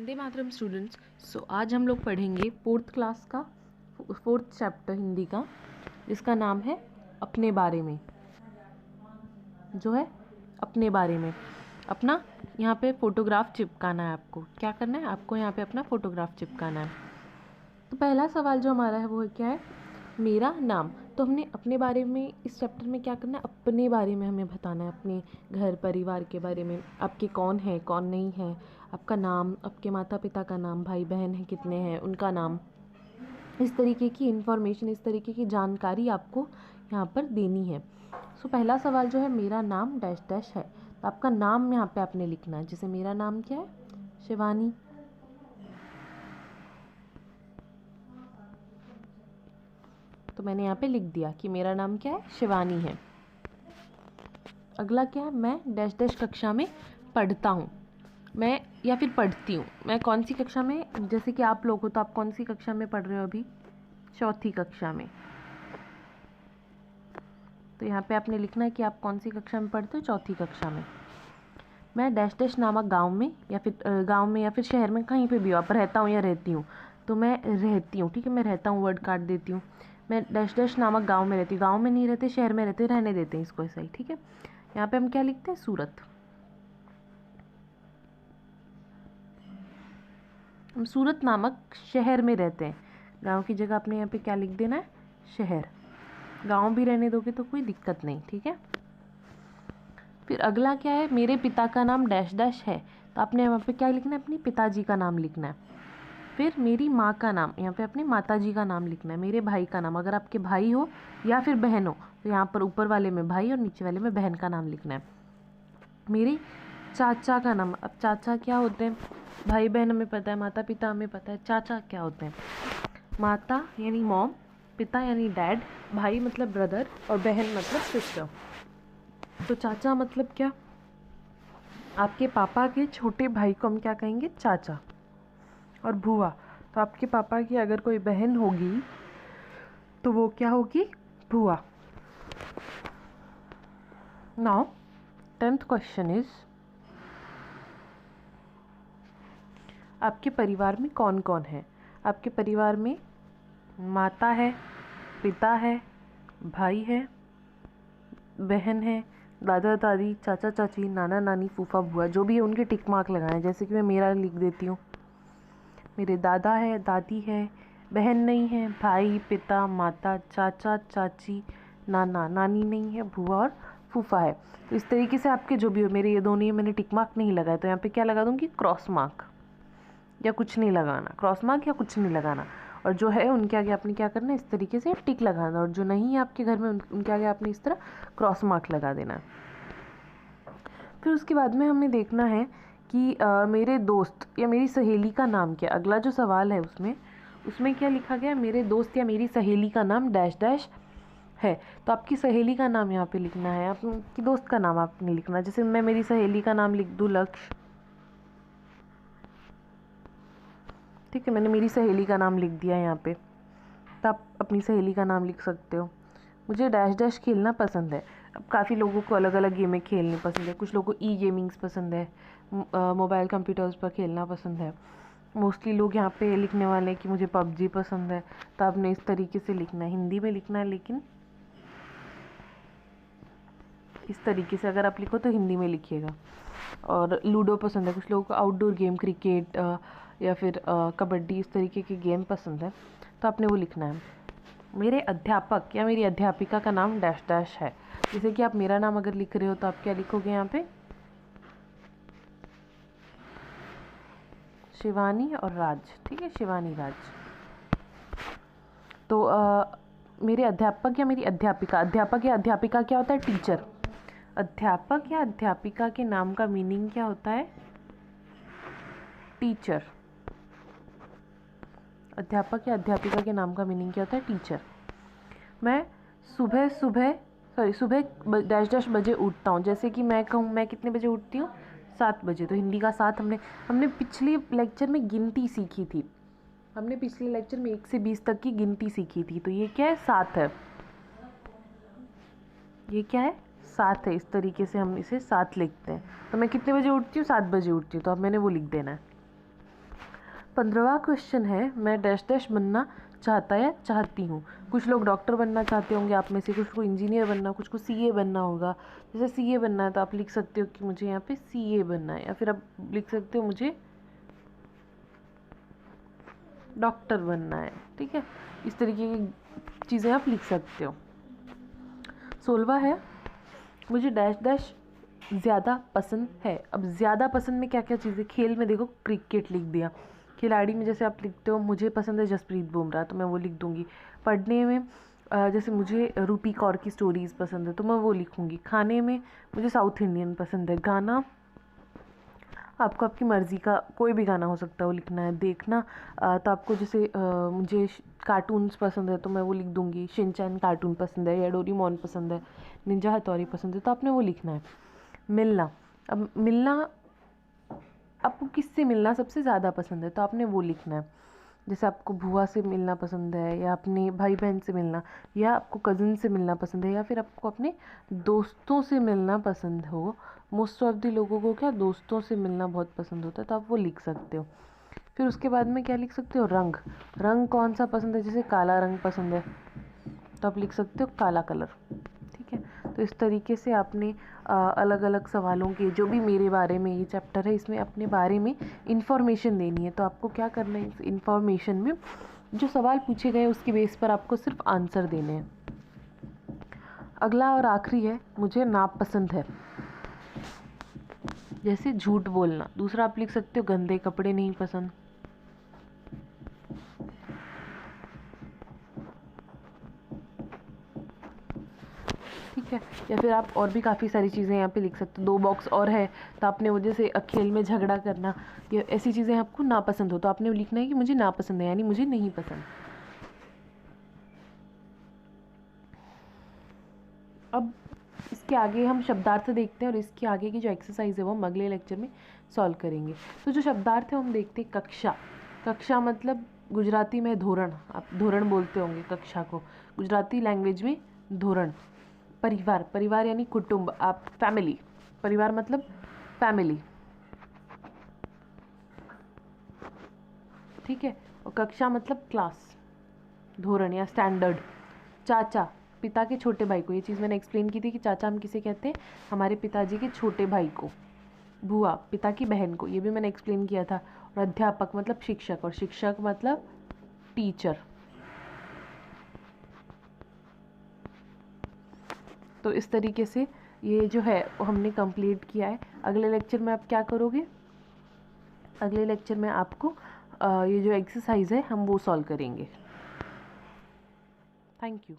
Vande Mataram students. आज हम लोग पढ़ेंगे फोर्थ क्लास का फोर्थ चैप्टर हिंदी का, जिसका नाम है अपने बारे में। जो है अपने बारे में, अपना यहाँ पे फोटोग्राफ चिपकाना है। आपको क्या करना है? आपको यहाँ पे अपना फोटोग्राफ चिपकाना है। तो पहला सवाल जो हमारा है वो है क्या है? मेरा नाम। तो हमने अपने बारे में इस चैप्टर में क्या करना है? अपने बारे में हमें बताना है, अपने घर परिवार के बारे में। आपके कौन है कौन नहीं है, आपका नाम, आपके माता पिता का नाम, भाई बहन है कितने हैं उनका नाम, इस तरीके की इन्फॉर्मेशन, इस तरीके की जानकारी आपको यहाँ पर देनी है। पहला सवाल जो है मेरा नाम डैश डैश है। तो आपका नाम यहाँ पे आपने लिखना है। जैसे मेरा नाम क्या है? शिवानी। तो मैंने यहाँ पे लिख दिया कि मेरा नाम क्या है? शिवानी है। अगला क्या है? मैं डैश डैश कक्षा में पढ़ता हूँ। मैं या फिर पढ़ती हूँ। मैं कौन सी कक्षा में? जैसे कि आप लोग हो तो आप कौन सी कक्षा में पढ़ रहे हो अभी? चौथी कक्षा में। तो यहाँ पे आपने लिखना है कि आप कौन सी कक्षा में पढ़ते हो? चौथी कक्षा में। मैं डैश डैश नामक गांव में या फिर शहर में, कहीं पे भी हो आप, रहता हूँ या रहती हूँ। तो मैं रहती हूँ, ठीक है, मैं रहता हूँ वर्ड काट देती हूँ। मैं डैश डैश नामक गांव में रहती हूँ। गांव में नहीं रहते, शहर में रहते, रहने देते हैं इसको ऐसा ही, ठीक है। यहाँ पे हम क्या लिखते हैं? सूरत। हम सूरत नामक शहर में रहते हैं। गांव की जगह आपने यहाँ पे क्या लिख देना है? शहर। गांव भी रहने दोगे तो कोई दिक्कत नहीं, ठीक है। फिर अगला क्या है? मेरे पिता का नाम डैश डैश है। तो आपने यहाँ पे क्या लिखना है? अपने पिताजी का नाम लिखना है। फिर मेरी माँ का नाम, यहाँ पे अपने माताजी का नाम लिखना है। मेरे भाई का नाम, अगर आपके भाई हो या फिर बहन हो तो यहाँ पर ऊपर वाले में भाई और नीचे वाले में बहन का नाम लिखना है। मेरे चाचा का नाम, अब चाचा क्या होते हैं? भाई बहन हमें पता है, माता पिता हमें पता है, चाचा क्या होते हैं? माता यानी मॉम, पिता यानी डैड, भाई मतलब ब्रदर और बहन मतलब सिस्टर। तो चाचा मतलब क्या? आपके पापा के छोटे भाई को हम क्या कहेंगे? चाचा। और बुआ, तो आपके पापा की अगर कोई बहन होगी तो वो क्या होगी? बुआ। नाउ 10th क्वेश्चन इज, आपके परिवार में कौन कौन है? आपके परिवार में माता है, पिता है, भाई है, बहन है, दादा दादी, चाचा चाची, नाना नानी, फूफा बुआ, जो भी है उनके टिक मार्क लगाएं। जैसे कि मैं मेरा लिख देती हूँ। मेरे दादा है, दादी है, बहन नहीं है, भाई, पिता, माता, चाचा चाची, नाना नानी नहीं है, बुआ और फूफा है। तो इस तरीके से आपके जो भी हो, मेरे ये दोनों ही मैंने टिक मार्क नहीं लगाया, तो यहाँ पे क्या लगा दूँगी? क्रॉस मार्क, या कुछ नहीं लगाना, क्रॉस मार्क या कुछ नहीं लगाना। और जो है उनके आगे आपने क्या करना है? इस तरीके से टिक लगाना। और जो नहीं है आपके घर में उनके आगे आपने इस तरह क्रॉस मार्क लगा देना है। फिर उसके बाद में हमें देखना है कि मेरे दोस्त या मेरी सहेली का नाम क्या? अगला जो सवाल है उसमें क्या लिखा गया? मेरे दोस्त या मेरी सहेली का नाम डैश डैश है। तो आपकी सहेली का नाम यहाँ पे लिखना है, आपकी दोस्त का नाम आपने लिखना है। जैसे मैं मेरी सहेली का नाम लिख दूँ लक्ष्य, ठीक है, मैंने मेरी सहेली का नाम लिख दिया यहाँ पे। तो आप अपनी सहेली का नाम लिख सकते हो। मुझे डैश डैश खेलना पसंद है। अब काफ़ी लोगों को अलग अलग गेमें खेलनी पसंद है। कुछ लोगों को ई गेमिंग्स पसंद है, मोबाइल कंप्यूटर्स पर खेलना पसंद है। मोस्टली लोग यहाँ पे लिखने वाले हैं कि मुझे पबजी पसंद है। तो आपने इस तरीके से लिखना है, हिंदी में लिखना है, लेकिन इस तरीके से अगर आप लिखो तो हिंदी में लिखिएगा। और लूडो पसंद है। कुछ लोगों को आउटडोर गेम, क्रिकेट या फिर कबड्डी, इस तरीके के गेम पसंद है, तो आपने वो लिखना है। मेरे अध्यापक या मेरी अध्यापिका का नाम डैश डैश है। जैसे कि आप मेरा नाम अगर लिख रहे हो तो आप क्या लिखोगे यहाँ पे? शिवानी और राज, ठीक है, शिवानी राज। तो मेरे अध्यापक या मेरी अध्यापिका, अध्यापक या अध्यापिका क्या होता है? टीचर। अध्यापक या अध्यापिका के नाम का मीनिंग क्या होता है? टीचर। अध्यापक या अध्यापिका के नाम का मीनिंग क्या होता है? टीचर। मैं सुबह डैश डैश बजे उठता हूँ। जैसे कि मैं कहूँ मैं कितने बजे उठती हूँ? 7 बजे। तो हिंदी का 7 हमने पिछले लेक्चर में गिनती सीखी थी। हमने पिछले लेक्चर में 1 से 20 तक की गिनती सीखी थी। तो ये क्या है? 7 है। ये क्या है? 7 है। इस तरीके से हम इसे 7 लिखते हैं। तो मैं कितने बजे उठती हूँ? 7 बजे उठती हूँ। तो अब मैंने वो लिख देना है। 15वां क्वेश्चन है, मैं डैश डैश बनना चाहता या चाहती हूँ। कुछ लोग डॉक्टर बनना चाहते होंगे आप में से, कुछ को इंजीनियर बनना, कुछ को सीए बनना होगा। जैसे सीए बनना है तो आप लिख सकते हो कि मुझे यहाँ पे सीए बनना है, या फिर आप लिख सकते हो मुझे डॉक्टर बनना है। ठीक है, इस तरीके की चीज़ें आप लिख सकते हो। 16वां है, मुझे डैश डैश ज़्यादा पसंद है। अब ज़्यादा पसंद में क्या क्या चीज़ें, खेल में देखो क्रिकेट लिख दिया, खिलाड़ी में जैसे आप लिखते हो मुझे पसंद है जसप्रीत बुमराह तो मैं वो लिख दूँगी। पढ़ने में जैसे मुझे रूपी कौर की स्टोरीज़ पसंद है तो मैं वो लिखूँगी। खाने में मुझे साउथ इंडियन पसंद है। गाना आपको आपकी मर्ज़ी का कोई भी गाना हो सकता है वो लिखना है। देखना तो आपको जैसे मुझे कार्टून्स पसंद है तो मैं वो लिख दूँगी, शिनचैन कार्टून पसंद है या डोरेमोन पसंद है, निंजा हथौड़ी पसंद है तो आपने वो लिखना है। मिलना, अब मिलना आपको किससे मिलना सबसे ज़्यादा पसंद है तो आपने वो लिखना है। जैसे आपको बुआ से मिलना पसंद है, या अपने भाई बहन से मिलना, या आपको कज़न से मिलना पसंद है, या फिर आपको अपने दोस्तों से मिलना पसंद हो। मोस्ट ऑफ द लोगों को क्या दोस्तों से मिलना बहुत पसंद होता है तो आप वो लिख सकते हो। फिर उसके बाद में क्या लिख सकते हो, रंग। रंग कौन सा पसंद है, जैसे काला रंग पसंद है तो आप लिख सकते हो काला कलर। ठीक है, तो इस तरीके से आपने अलग अलग सवालों के, जो भी मेरे बारे में ये चैप्टर है इसमें अपने बारे में इंफॉर्मेशन देनी है। तो आपको क्या करना है, इस इंफॉर्मेशन में जो सवाल पूछे गए उसके बेस पर आपको सिर्फ आंसर देने हैं। अगला और आखिरी है, मुझे नापसंद है। जैसे झूठ बोलना। दूसरा आप लिख सकते हो गंदे कपड़े नहीं पसंद। ठीक है, या फिर आप और भी काफ़ी सारी चीज़ें यहाँ पे लिख सकते हो। 2 बॉक्स और है तो आपने वजह से खेल में झगड़ा करना, या ऐसी चीज़ें आपको नापसंद हो तो आपने लिखना है कि मुझे नापसंद है, यानी मुझे नहीं पसंद। अब इसके आगे हम शब्दार्थ देखते हैं और इसके आगे की जो एक्सरसाइज है वो हम अगले लेक्चर में सॉल्व करेंगे। तो जो शब्दार्थ है हम देखते हैं कक्षा। कक्षा मतलब गुजराती में धोरण, आप धोरण बोलते होंगे कक्षा को, गुजराती लैंग्वेज में धोरण। परिवार, परिवार यानी कुटुंब, आप फैमिली, परिवार मतलब फैमिली। ठीक है, और कक्षा मतलब क्लास, धोरण या स्टैंडर्ड। चाचा, पिता के छोटे भाई को, ये चीज़ मैंने एक्सप्लेन की थी कि चाचा हम किसे कहते हैं, हमारे पिताजी के छोटे भाई को। बुआ, पिता की बहन को, ये भी मैंने एक्सप्लेन किया था। और अध्यापक मतलब शिक्षक, और शिक्षक मतलब टीचर। तो इस तरीके से ये जो है वो हमने कंप्लीट किया है। अगले लेक्चर में आप क्या करोगे, अगले लेक्चर में आपको ये जो एक्सरसाइज है हम वो सॉल्व करेंगे। Thank you.